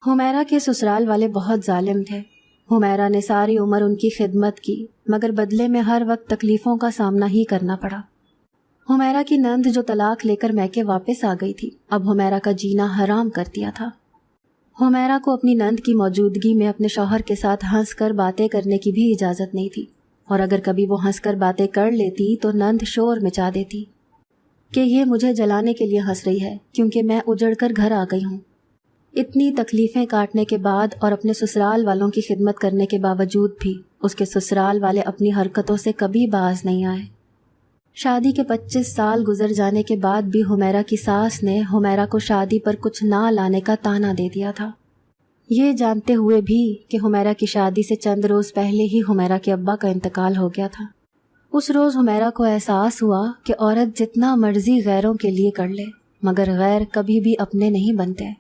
हुमैरा के ससुराल वाले बहुत जालिम थे। हुमैरा ने सारी उम्र उनकी खिदमत की, मगर बदले में हर वक्त तकलीफ़ों का सामना ही करना पड़ा। हुमैरा की नंद जो तलाक लेकर मैके वापस आ गई थी, अब हुमैरा का जीना हराम कर दिया था। हुमैरा को अपनी नंद की मौजूदगी में अपने शौहर के साथ हंसकर बातें करने की भी इजाज़त नहीं थी, और अगर कभी वो हंसकर बातें कर लेती तो नंद शोर मचा देती कि ये मुझे जलाने के लिए हंस रही है क्योंकि मैं उजड़कर घर आ गई हूँ। इतनी तकलीफ़ें काटने के बाद और अपने ससुराल वालों की खिदमत करने के बावजूद भी उसके ससुराल वाले अपनी हरकतों से कभी बाज नहीं आए। शादी के 25 साल गुजर जाने के बाद भी हुमैरा की सास ने हुमैरा को शादी पर कुछ ना लाने का ताना दे दिया था, ये जानते हुए भी कि हुमैरा की शादी से चंद रोज़ पहले ही हुमैरा के अब्बा का इंतकाल हो गया था। उस रोज़ हुमैरा को एहसास हुआ कि औरत जितना मर्जी गैरों के लिए कर ले, मगर गैर कभी भी अपने नहीं बनते।